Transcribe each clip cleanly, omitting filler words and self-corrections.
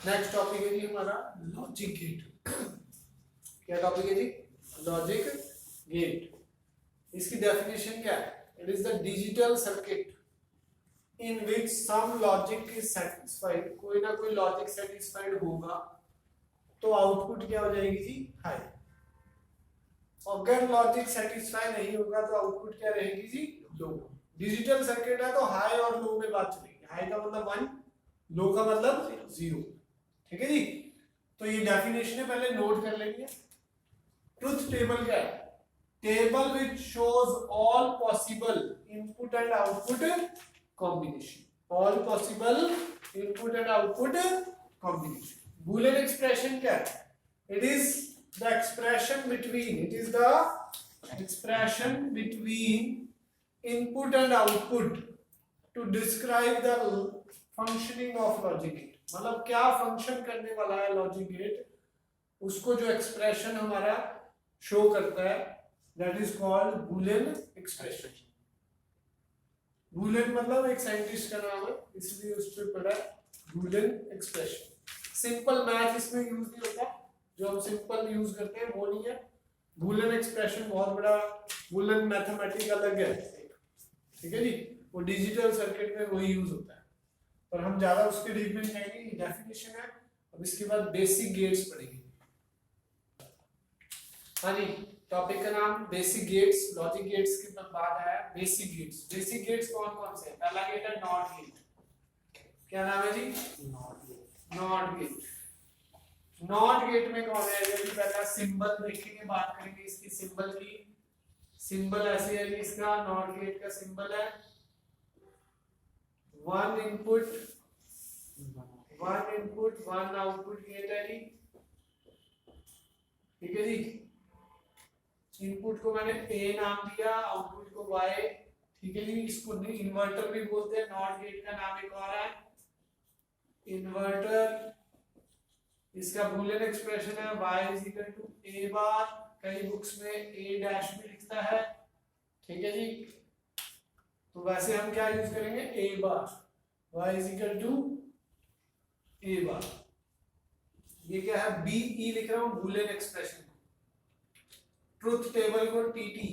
Next topic है जी हमारा logic gate. क्या टॉपिक है जी? Logic gate. इसकी डेफिनेशन क्या है? It is the digital circuit in which some logic is satisfied. कोई ना कोई लॉजिक सेटिस्फाइड होगा तो आउटपुट क्या हो जाएगी जी? हाई। अगर लॉजिक सेटिस्फाई नहीं होगा तो आउटपुट क्या रहेगी जी? लो। डिजिटल सर्किट है तो हाई और लो में बात चलेगी। हाई का मतलब 1, लो का मतलब 0। ठीक है जी। तो ये डेफिनेशन है, पहले नोट कर लेंगे। ट्रुथ टेबल क्या है? Table which shows all possible input and output combination. All possible input and output combination. Boolean expression क्या है? It is the expression between input and output to describe the functioning of logic gate। मतलब क्या function करने वाला है logic gate, उसको जो expression हमारा शो करता है, that is called Boolean expression. Boolean मतलब एक साइंटिस्ट का नाम है, इसलिए उस पर पढ़ा बूलियन एक्सप्रेशन। सिंपल मैथ इसमें यूज नहीं होता, जो हम सिंपल यूज करते हैं वो नहीं है। बूलियन एक्सप्रेशन बहुत बड़ा, बूलियन मैथमेटिक अलग है, ठीक है जी। वो डिजिटल सर्किट में वही यूज होता है, पर हम ज्यादा उसके डीप में जाएंगे। डेफिनेशन है। अब इसके बाद बेसिक गेट्स पढ़ेंगे। हाँ जी, टॉपिक का नाम बेसिक गेट्स। लॉजिक गेट्स के बाद आया बेसिक गेट्स। बेसिक गेट्स कौन कौन से? पहला गेट है नॉट गेट। क्या नाम है जी? Not gate. नॉट गेट में कौन है? यदि पहला सिंबल देखेंगे, बात करेंगे इसकी सिंबल की। सिंबल ऐसे है कि इसका नॉट गेट का सिंबल है 1 इनपुट 1 आउटपुट गेट है जी। ठीक है जी। इनपुट को मैंने ए नाम दिया, आउटपुट को वाई। ठीक है जी। इसको इन्वर्टर भी बोलते हैं। नॉट गेट का नाम एक और है इन्वर्टर। इसका बूलियन एक्सप्रेशन है y is equal to a bar. कई बुक्स में a डैश भी लिखता है, ठीक है जी। तो वैसे हम क्या यूज करेंगे? a bar. y is equal to a bar. ये क्या है? b e लिख रहा हूं बूलियन एक्सप्रेशन। ट्रुथ टेबल को tt,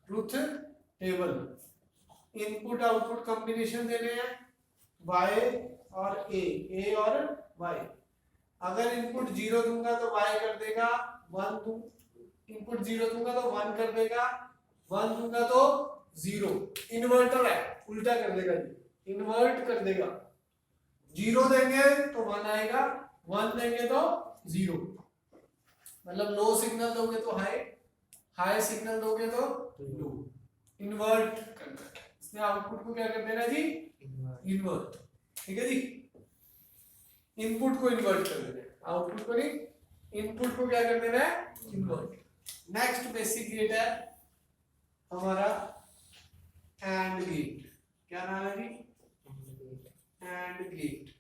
truth table. Input output combination देने हैं y और a और y। अगर इनपुट 0 दूंगा तो y कर देगा 1 दूं, इनपुट 0 दूंगा तो 1 कर देगा, 1 दूंगा तो 0। इन्वर्टर है, उल्टा कर देगा जी, इन्वर्ट कर देगा। 0 देंगे तो 1 आएगा, 1 देंगे तो 0। मतलब लो सिग्नल दोगे तो हाई, हाई सिग्नल दोगे तो लो। इन्वर्ट करना है, इसने आउटपुट को क्या कर देना जी? इन्वर्ट। ठीक है जी। इनपुट को इन्वर्ट कर देना है, आउटपुट को नहीं, इनपुट को क्या कर देना है? इन्वर्ट। नेक्स्ट बेसिक गेट है हमारा एंड गेट। क्या नाम है जी? And gate.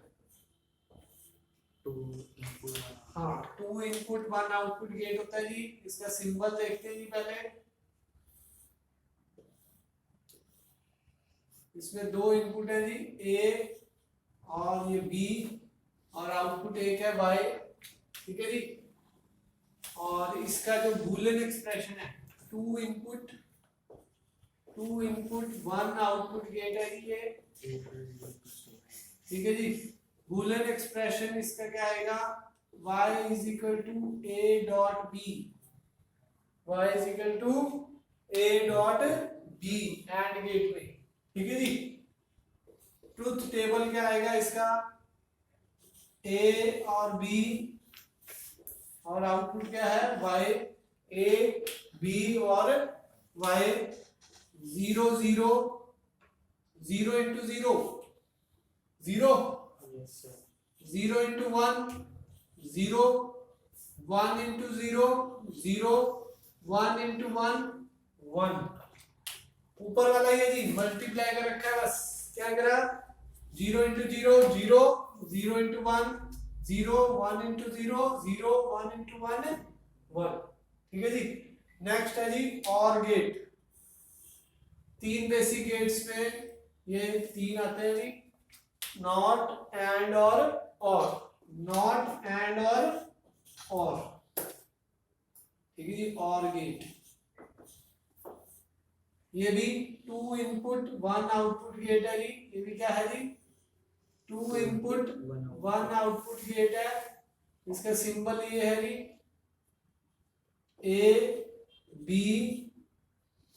हाँ, 2 इनपुट 1 आउटपुट गेट होता है जी। इसका सिंबल देखते हैं जी पहले। इसमें 2 इनपुट है जी, ए और ये बी, और आउटपुट एक है y। ठीक है जी। और इसका जो बूलियन एक्सप्रेशन है 2 इनपुट 1 आउटपुट गेट है ये। ठीक है जी। बूलियन एक्सप्रेशन इसका क्या आएगा? y is equal to a dot b। y is equal to a dot b AND gate में। ठीक है जी। ट्रुथ टेबल क्या आएगा इसका? a और b, और आउटपुट क्या है? y। a b और y। 0 0 0 into 0 0 0 into 1 0 1 into 0 0 1 into 1 1। ऊपर वाला ये जी मल्टीप्लाई कर रखा है, बस क्या करा? 0 into 0 0 0 into 1 0 1 into 0 0 1 into 1 1। ठीक है जी। नेक्स्ट है जी और गेट। 3 बेसिक गेट्स में ये 3 आते हैं जी, नॉट, एंड और। नॉट एंड और ठीक है जी, और गेट। ये भी 2 इनपुट 1 आउटपुट गेट है जी। ये भी क्या है जी, 2 इनपुट 1 आउटपुट गेट है। इसका सिंबल ये है जी ए बी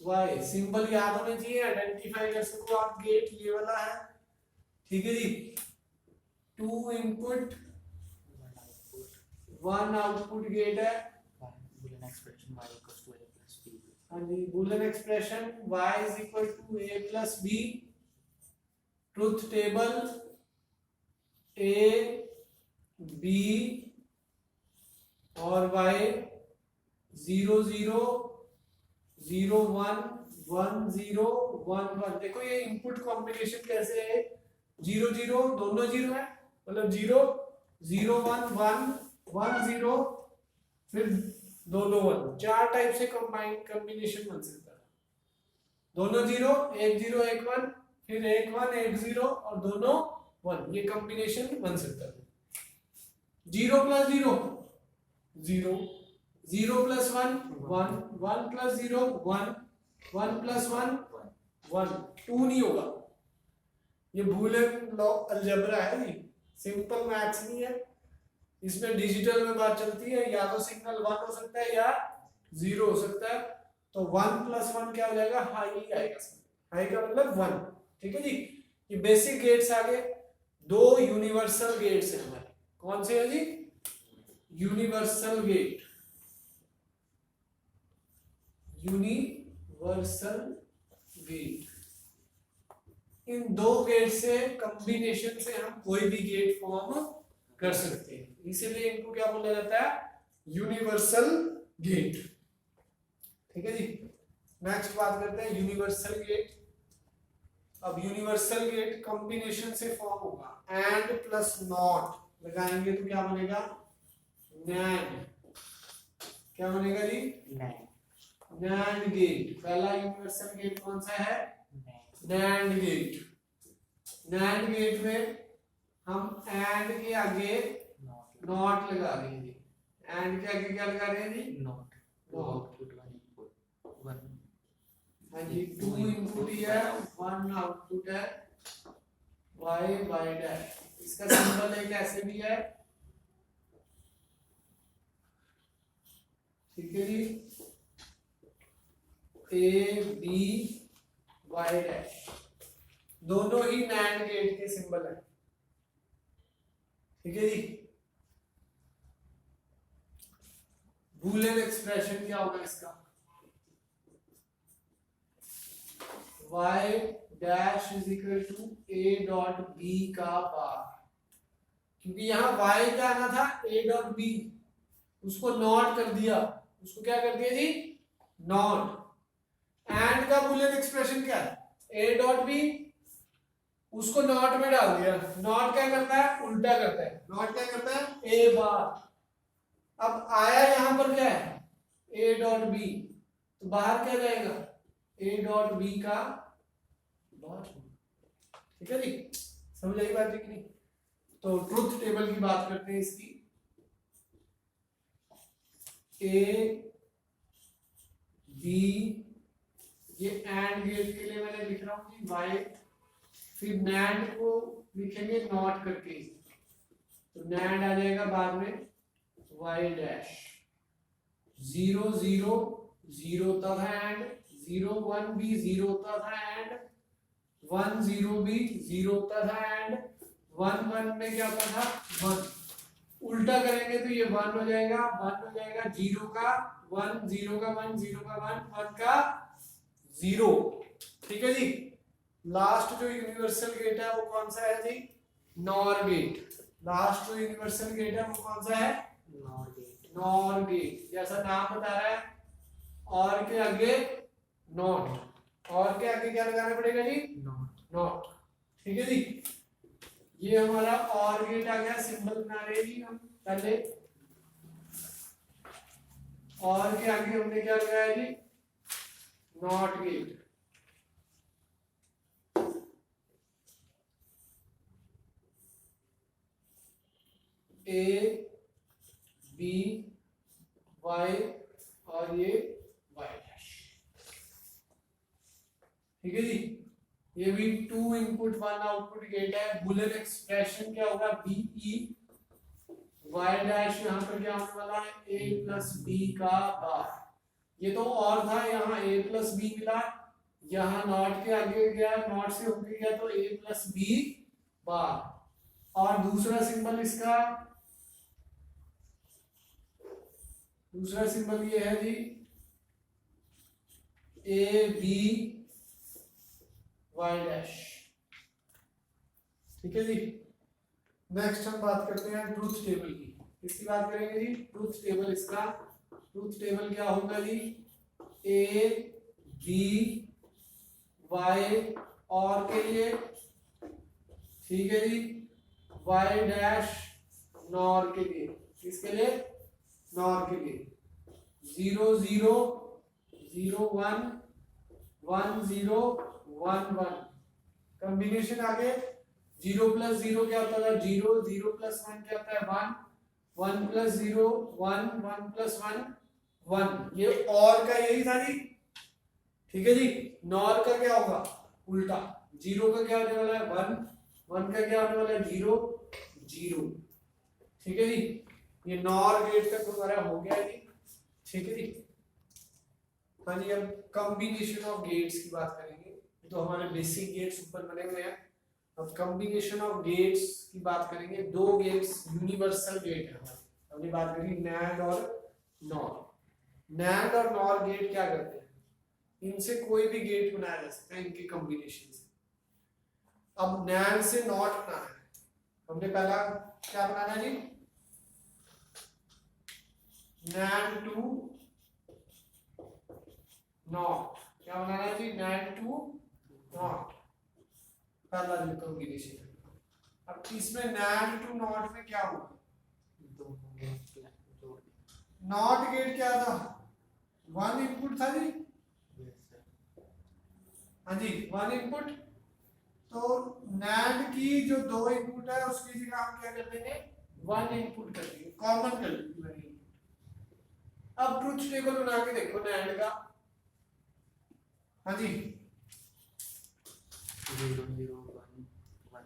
वाई। सिंबल याद होने चाहिए, आइडेंटिफाई कर सको आप। गेट ये वाला है, ठीक है जी। 2 इनपुट 1 आउटपुट गेट है। Boolean expression y equals to a plus b। हाँ जी, Boolean expression y is equal to a plus b। Truth table a b और y 0 0 0 1 1 0 1 1। देखो ये इनपुट कॉम्बिनेशन कैसे है, 0 0 दोनों 0 है, मतलब 0 0 1 1 1 0 फिर दोनों 1। 4 टाइप से कॉम्बिनेशन बन सकता है। दोनों 0 1 0 1 1 फिर 1 1 1 0 और दोनों 1, ये कॉम्बिनेशन बन सकता है। 0 प्लस 0 0, 0 प्लस 1 1, 1 प्लस 0 1, 1 प्लस 1 1। 2 नहीं होगा, ये बूलियन लॉ अलजेब्रा है जी, सिंपल मैथ्स नहीं है। इसमें डिजिटल में बात चलती है, या तो सिग्नल 1 हो सकता है या 0 हो सकता है। तो 1 प्लस 1 क्या हो जाएगा, हाई आएगा। हाई का मतलब 1, ठीक है जी। ये बेसिक गेट्स आ गए। 2 यूनिवर्सल गेट्स हैं हमारे। कौन से है जी, यूनिवर्सल गेट। यूनिवर्सल गेट, इन 2 गेट से कॉम्बिनेशन से हम कोई भी गेट फॉर्म कर सकते हैं, इसीलिए इनको क्या बोला जाता है, यूनिवर्सल गेट। ठीक है जी। नेक्स्ट बात करते हैं यूनिवर्सल गेट। अब यूनिवर्सल गेट कॉम्बिनेशन से फॉर्म होगा। एंड प्लस नॉट लगाएंगे तो क्या बनेगा, नैंड। क्या बनेगा जी, नैंड गेट। पहला यूनिवर्सल गेट कौन सा है, नैंड गेट। नैंड गेट में हम एंड के आगे नॉट लगा रहे हैं जी। एंड के आगे क्या लगा रहे हैं जी, नॉट। Output 1 input 1। हाँ जी, 2 इनपुट है 1 आउटपुट है, y y डैश। इसका सिंबल एक ऐसे भी है, ठीक है जी, a b y डैश। दोनों ही नैंड गेट के सिंबल है, ठीक है जी। बूलियन एक्सप्रेशन क्या होगा इसका, y dash is equal to a dot b का बार। क्योंकि यहाँ y क्या आना था, a डॉट b, उसको नॉट कर दिया। उसको क्या कर दिया जी, नॉट। एंड का बूलियन एक्सप्रेशन क्या है, a डॉट b, उसको नॉट में डाल दिया। नॉट क्या करता है, उल्टा करता है। नॉट क्या करता है, a बार। अब आया यहां पर क्या है, a डॉट b, तो बाहर क्या जाएगा, a डॉट b का बार। ठीक है जी, समझ आई बात कि नहीं। तो ट्रुथ टेबल की बात करते हैं इसकी। a b, ये एंड गेट के लिए मैंने लिख रहा हूं कि y, फिर नैंड को लिखेंगे नॉट करके, तो नैंड आ जाएगा बाद में y डैश। 0 0 0 होता था एंड, 0 1 भी 0 होता था एंड, 1 0 भी 0 होता था एंड, 1 1 में क्या होता था, 1। उल्टा करेंगे तो ये 1 हो जाएगा, 1 हो जाएगा 0 का 1, 0 का 1, 0 का 1, 1 का 0। ठीक है जी। लास्ट जो यूनिवर्सल गेट है वो कौन सा है जी, नॉर गेट। लास्ट जो यूनिवर्सल गेट है वो कौन सा है, नॉर गेट। नॉर गेट, जैसा नाम बता रहा है, और के आगे नॉट। और के आगे क्या लगाना पड़ेगा जी, नॉट। नॉट। ठीक है जी। ये हमारा और गेट आ गया। सिंबल बना रहे हैं जी हम पहले। और के आगे हमने क्या लगाया जी, not gate. A B Y और ये वाई डैश। ठीक है जी, ये भी 2 इनपुट 1 आउटपुट गेट है। बुलियन एक्सप्रेशन क्या होगा, बी ई वाई डैश, यहाँ पर क्या होने वाला है, ए प्लस बी का बार। ये तो और था, यहाँ ए प्लस बी मिला, यहाँ नॉट के आगे गया, नॉट से होके गया तो ए प्लस बी बार। और दूसरा सिंबल इसका, दूसरा सिंबल ये है जी ए बी वाई डैश। ठीक है जी, नेक्स्ट हम बात करते हैं ट्रूथ टेबल की। किसकी बात करेंगे जी, ट्रूथ टेबल। इसका ट्रूथ टेबल क्या होगा जी, ए बी वाई और के लिए, ठीक है जी, वाई डैश नॉर के लिए। किसके लिए, नॉर के लिए। 0 0 0 1 1 0 1 1 कॉम्बिनेशन आगे। 0 प्लस 0 क्या होता है, 0 0 प्लस 1 क्या होता है, 1 1 प्लस 0 1 1 प्लस 1 1। ये और का यही था जी। ठीक है जी, नॉर का क्या होगा, उल्टा। 0 का क्या होने वाला है, 1 1 का क्या होने वाला है, 0 0। ठीक है जी, ये नॉर गेट तक हमारा हो गया जी। ठीक है जी, हाँ जी, अब कॉम्बिनेशन ऑफ गेट्स की बात करेंगे। तो हमारे बेसिक गेट्स ऊपर बने हुए हैं, अब कॉम्बिनेशन ऑफ गेट्स की बात करेंगे। 2 गेट्स यूनिवर्सल गेट है हमारे, हमने बात करी नैंड और नॉर। नैंड और नॉर गेट क्या करते हैं, इनसे कोई भी गेट बनाया जा सकता है, इनके कॉम्बिनेशन से। अब नैंड से नॉट बनाना है, हमने पहला क्या बनाना है जी, नैंड टू नॉट। क्या बनाना है जी, नैंड टू नॉट, पहला जो कॉम्बिनेशन है। अब इसमें नैंड टू नॉट में क्या होगा, नॉट गेट क्या था, 1 इनपुट था जी। हाँ जी, 1 इनपुट। तो नैंड की जो 2 इनपुट है उसकी जगह हम क्या कर देंगे, 1 इनपुट कर देंगे, कॉमन कर देंगे। अब ट्रुथ टेबल बना के देखो नैंड का। हाँ जी,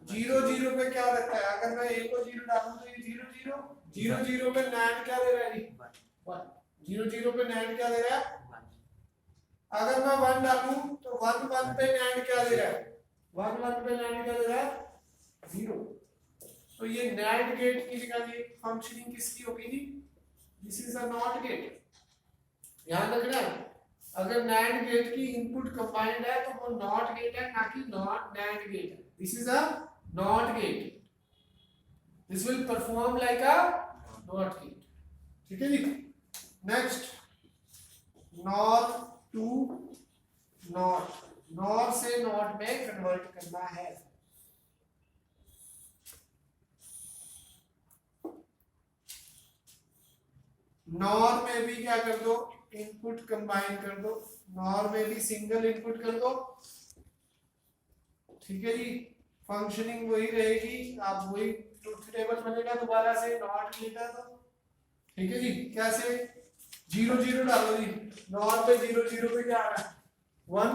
0 0 पे क्या रहता है, अगर मैं a को 0 डालूं तो ये 0 0 0 0 पे नैंड क्या दे रहा है जी, 1। 0 0 पे नैंड क्या दे रहा है, अगर मैं 1 डालूं तो 1 1 पे नैंड क्या दे रहा है, 1 1 पे नैंड क्या दे रहा है, 0। तो ये नैंड गेट की जगह ये फंक्शनिंग किसकी होगी जी, this is a not gate. ध्यान रखना है, अगर नैंड गेट की इनपुट कंबाइंड है तो वो नॉट गेट है, ना कि नॉट नैंड गेट है। This is a not gate, this will perform like a not gate. ठीक है जी, next NOR to not, NOR से नॉट में कन्वर्ट करना है। नॉर में भी क्या कर दो, इनपुट कंबाइन कर दो, नॉर में भी सिंगल इनपुट कर दो। ठीक है जी, फंक्शनिंग वही रहेगी, आप वही ट्रुथ टेबल बनेगा दोबारा से, नॉट गेट तो। ठीक है जी, कैसे, 0 0 डालो जी, नॉर पे 0 0 पे क्या आ रहा है, 1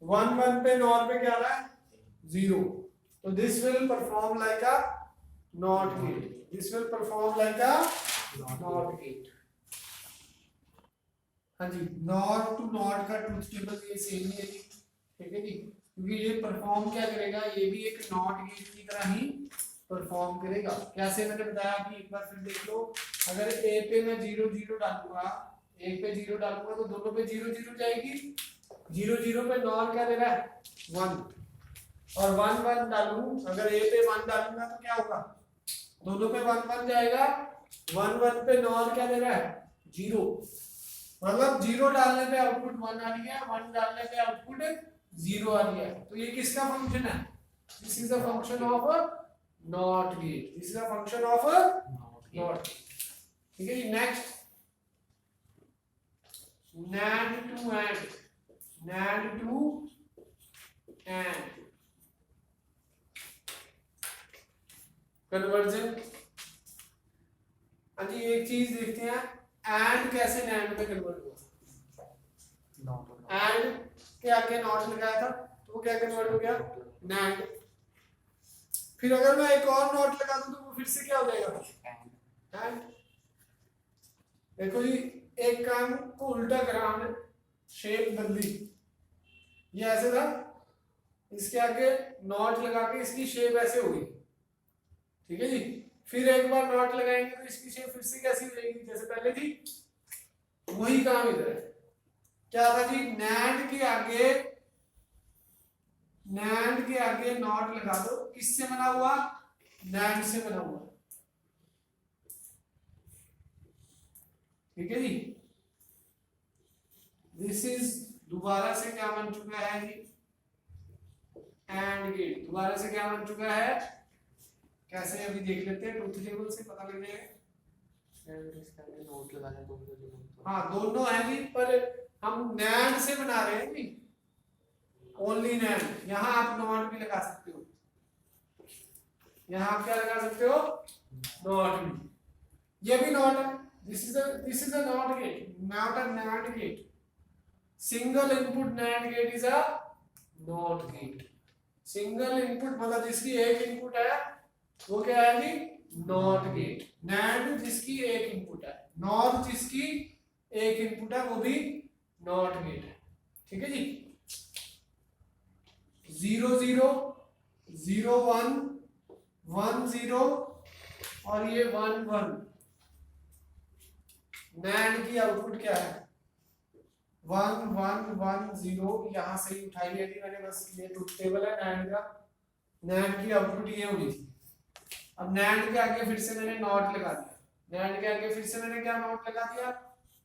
1 1 पे नॉर पे क्या आ रहा है, 0। तो this will perform like a not gate, this will perform like a not gate. हाँ जी, नॉट टू नॉट का ट्रुथ टेबल ये सेम ही है जी। ठीक है जी, क्योंकि ये परफॉर्म क्या करेगा, ये भी एक नॉट गेट की तरह ही परफॉर्म करेगा। कैसे, मैंने बताया कि एक बार फिर देख लो, अगर ए पे मैं 0 0 डालूंगा, एक पे 0 डालूंगा तो दोनों पे 0 0 जाएगी। 0 0 पे नॉर क्या दे रहा है, 1, और 1 1 डालूं, अगर ए पे 1 डालूंगा तो क्या होगा, दोनों पे 1 1 जाएगा। 1 1 पे नॉर क्या दे रहा है, 0, मतलब 0 डालने पे आउटपुट 1 आ गया, 1 डालने पे आउटपुट 0 आ गया। तो ये किसका फंक्शन है, this is a function of not gate, this is a function of not. ठीक है जी, next NAND to AND, NAND to AND conversion हाँ जी, एक चीज देखते हैं, एंड कैसे नैंड में कन्वर्ट हुआ। नॉट और एंड के आगे नॉट लगाया था तो वो क्या कन्वर्ट हो गया, नैंड। फिर अगर मैं एक और नॉट लगा दूं तो वो फिर से क्या हो जाएगा, एंड। देखो जी, एक काम को उल्टा करा हमने, शेप बदली, ये ऐसे था, इसके आगे नॉट लगा के इसकी शेप ऐसे हुई, ठीक है जी। फिर एक बार नॉट लगाएंगे तो इसकी शेप फिर से कैसी हो जाएगी, जैसे पहले थी। वही काम इधर है, क्या था जी, नैंड के आगे नॉट लगा दो, किससे बना हुआ, नैंड से बना हुआ, ठीक है जी। दिस इज दोबारा से क्या बन चुका है जी, एंड गेट दोबारा से क्या बन चुका है, कैसे अभी देख लेते हैं, ट्रूथ टेबल से पता लग जाएगा। नोट लगाना है तो हाँ दोनों है जी, पर हम नैंड से बना रहे हैं जी, ओनली नैंड। यहाँ आप नॉट भी लगा सकते हो, यहाँ आप क्या लगा सकते हो, नॉट भी, ये भी नॉट है। This is a not gate, NOT a NAND gate. Single input NAND gate is a not gate. Single input मतलब जिसकी एक इनपुट है वो क्या है जी, नॉट गेट। नैंड जिसकी एक इनपुट है, नॉर जिसकी एक इनपुट है वो भी नॉट गेट है, ठीक है जी। 0 0 0 1 1 0 और ये 1 1, नैंड की आउटपुट क्या है, 1 1 1 0। यहां से ही उठाई है मैंने, बस ये ट्रूथ टेबल है नैंड का। नैंड की आउटपुट ये होगी थी। अब नैंड के आगे फिर से मैंने नॉट लगा दिया, नैंड के आगे फिर से मैंने क्या नॉट लगा दिया,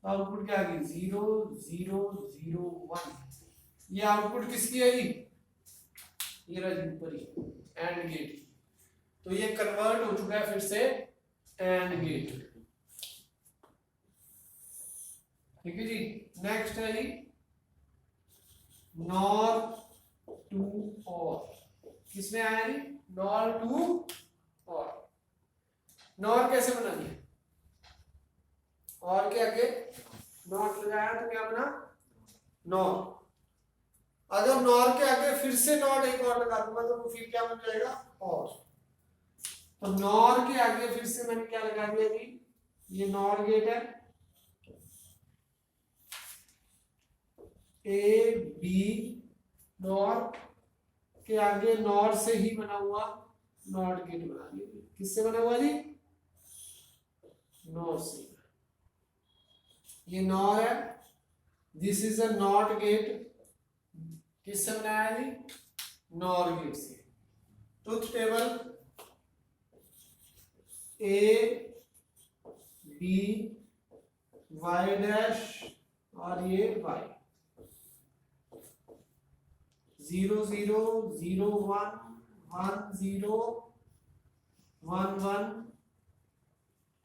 आउटपुट क्या आ गई, 0 0 0 1। ये आउटपुट किसकी है जी, ये रहा जी ऊपर ही, एंड गेट। तो ये कन्वर्ट हो चुका है फिर से एंड गेट, ठीक है जी। नेक्स्ट है जी नॉर टू और, किसमें आया जी, नॉर टू और। नॉर कैसे बनानी है, और के आगे नॉट लगाया तो क्या बना, नॉर। अगर नॉर के आगे फिर से नॉट एक और लगा दूंगा तो वो फिर क्या बन जाएगा, और। तो नॉर के आगे फिर से मैंने क्या लगा दिया जी, ये नॉर गेट है, ए बी, नॉर के आगे नॉर से ही बना हुआ नॉट गेट बना दिया। किससे बना हुआ जी, नॉर से। ये नॉर है, this is a not gate, किससे बनाया जी, नॉर गेट से। Truth table A B Y dash और ये वाई, 0 0 0 1 1 0 1 1।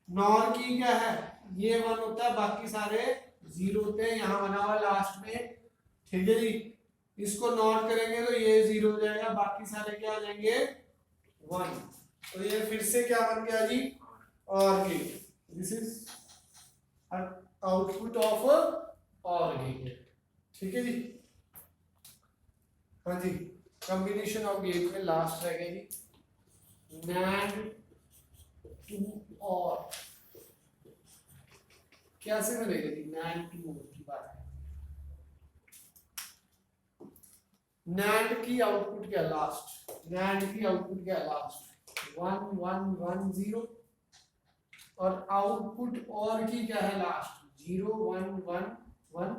नॉर की क्या है, ये 1 होता है, बाकी सारे 0 होते हैं, यहाँ बना हुआ लास्ट में, ठीक है जी। इसको नॉट करेंगे तो ये 0 हो जाएगा, बाकी सारे क्या हो जाएंगे, 1। तो ये फिर से क्या बन गया जी, OR gate. This is output of OR gate, ठीक है जी। हाँ जी, कॉम्बिनेशन ऑफ गेट में लास्ट रह गया जी, नैंड टू और। कैसे बनेगा जी, नैंड टू और की बात है। नैंड की आउटपुट क्या लास्ट, नैंड की आउटपुट क्या लास्ट, 1 1 1 0, और आउटपुट और की क्या है लास्ट, 0 1 1 1।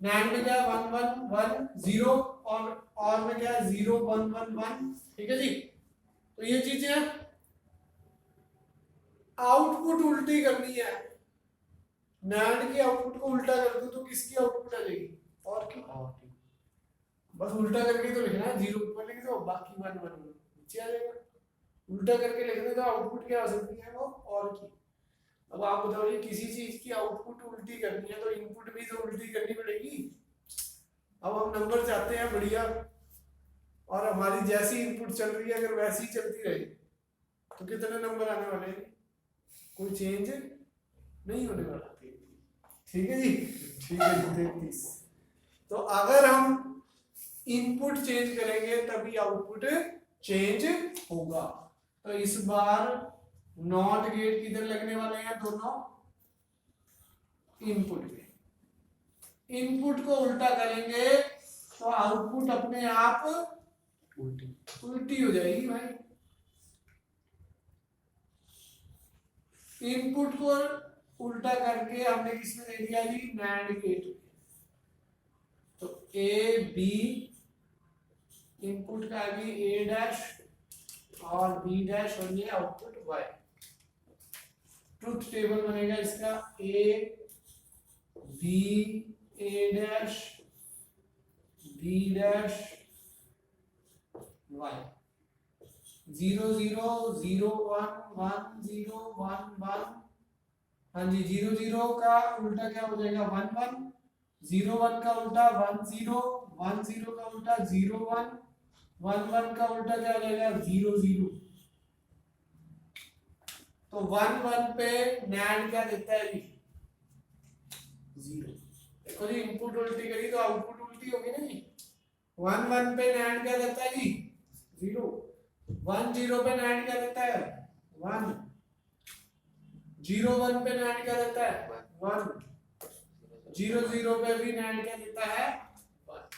नैंड में क्या है 1 1 1 0, और में क्या है 0 1 1 1, ठीक है जी। तो ये चीजें आउटपुट उल्टी करनी है, नैंड की आउटपुट को उल्टा कर दूं तो किसकी आउटपुट आ जाएगी, और की। बस उल्टा करके तो लिखना है, 0 ऊपर लिख दो, बाकी 1 1 नीचे आ जाएगा। उल्टा करके लिखने तो आउटपुट क्या हो सकती है, वो और की। अब आप बताओ किसी चीज की आउटपुट उल्टी करनी है तो इनपुट भी तो उल्टी करनी पड़ेगी। अब हम नंबर चाहते हैं बढ़िया, और हमारी जैसी इनपुट चल रही है अगर वैसी चलती रहे तो कितने नंबर आने वाले हैं, कोई चेंज नहीं होने वाला। ठीक है जी, ठीक है जी। 33। तो अगर हम इनपुट चेंज करेंगे तभी आउटपुट चेंज होगा। तो इस बार नॉट गेट किधर लगने वाले हैं, दोनों इनपुट में। इनपुट को उल्टा करेंगे तो आउटपुट अपने आप उल्टी हो जाएगी भाई। इनपुट को उल्टा करके हमने किसमें दे दिया जी, नैंड गेट। तो ए बी इनपुट का भी ए डैश और बी डैश और ये आउटपुट वाई। ट्रुथ टेबल बनेगा इसका A B A dash B dash Y. 0 0 0 1 1 0 1 1। हाँ जी, 0 0 का उल्टा क्या हो जाएगा, 1 1। 0 1 का उल्टा 1 0। 1 0 का उल्टा 0 1। 1 1 का उल्टा क्या हो जाएगा, 0 0। तो 1 1 पे नैंड क्या देता है जी, 0। देखो जी, इनपुट उल्टी करी तो आउटपुट उल्टी होगी ना जी। 1 1 पे नैंड क्या देता है जी, 0। 1 0 पे नैंड क्या देता है, 1। 0 1 पे नैंड क्या देता है, 1। 0 0 पे भी नैंड क्या देता है, 1।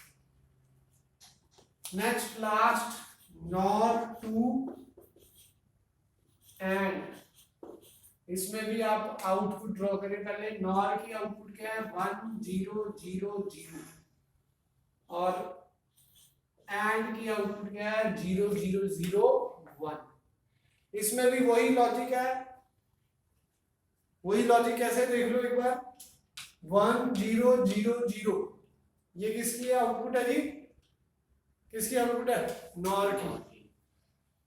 Next last nor to end. इसमें भी आप आउटपुट ड्रॉ करें। पहले नॉर की आउटपुट क्या है, 1 0 0 0 और एंड की आउटपुट क्या है, 0 0 0 1। इसमें भी वही लॉजिक है। वही लॉजिक कैसे देख लो एक बार, 1 0 0 0 ये किसकी आउटपुट है जी, किसकी आउटपुट है, नॉर की।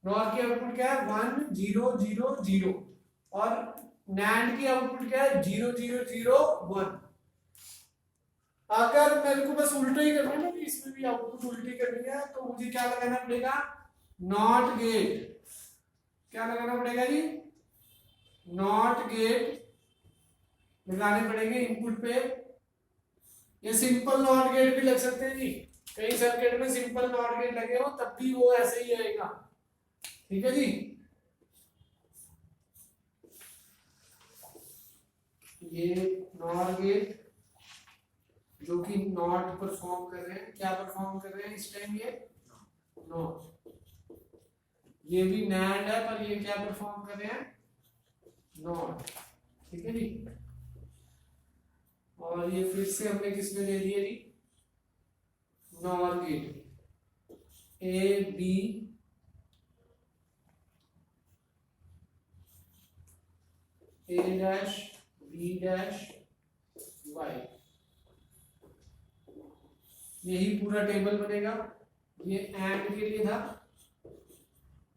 नॉर की आउटपुट क्या है, 1 0 0 0 और नैंड की आउटपुट क्या है, 0 0 0 1। अगर मेरे को बस उल्टा ही करना है ना, इसमें भी आउटपुट उल्टी करनी है, तो मुझे क्या लगाना पड़ेगा, नॉट गेट। क्या लगाना पड़ेगा जी, नॉट गेट लगाने पड़ेंगे इनपुट पे। ये सिंपल नॉट गेट भी लग सकते हैं जी। कई सर्किट में सिंपल नॉट गेट लगे हो तब भी वो ऐसे ही आएगा। ठीक है जी। ये नॉट गेट जो कि नॉट परफॉर्म कर रहे हैं, क्या परफॉर्म कर रहे हैं इस टाइम, ये नॉट। ये भी नैंड है पर ये क्या परफॉर्म कर रहे हैं, नॉट। ठीक है जी। और ये फिर से हमने किसमें दे दिया जी, NOR gate. A B A dash B dash Y. यही पूरा टेबल बनेगा। ये एंड के लिए था,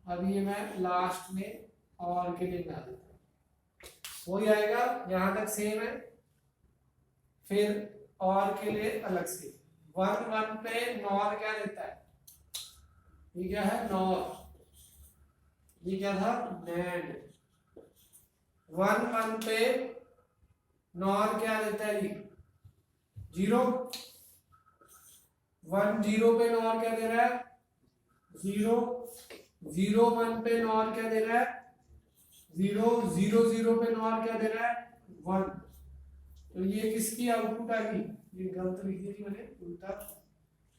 अब ये मैं लास्ट में और के लिए डाल देता हूं। वही आएगा, यहां तक सेम है। फिर और के लिए अलग से 1 1 पे नॉर क्या देता है, ये क्या है, नॉर। ये क्या था, नैंड। 1 1 पे नॉर क्या देता है जी, 0। 1 0 पे नॉर क्या दे रहा है, 0। 0 1 पे नॉर क्या दे रहा है, 0। 0 0 पे नॉर क्या दे रहा है, 1। तो ये किसकी आउटपुट आ गई, ये गलत लिख दी थी मैंने, उल्टा।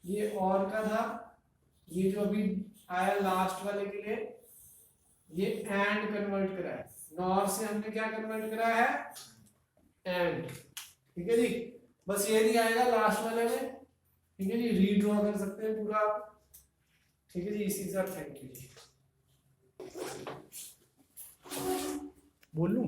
ये और का था, ये जो अभी आया लास्ट वाले के लिए, ये एंड कन्वर्ट करा है। नॉर से हमने क्या कन्वर्ट करा है, एंड। ठीक है जी। बस ये नहीं आएगा लास्ट वाले में। ठीक है जी, रीड्रॉ कर सकते हैं पूरा आप। ठीक है जी, इसी के साथ थैंक यू जी। बोल लूं?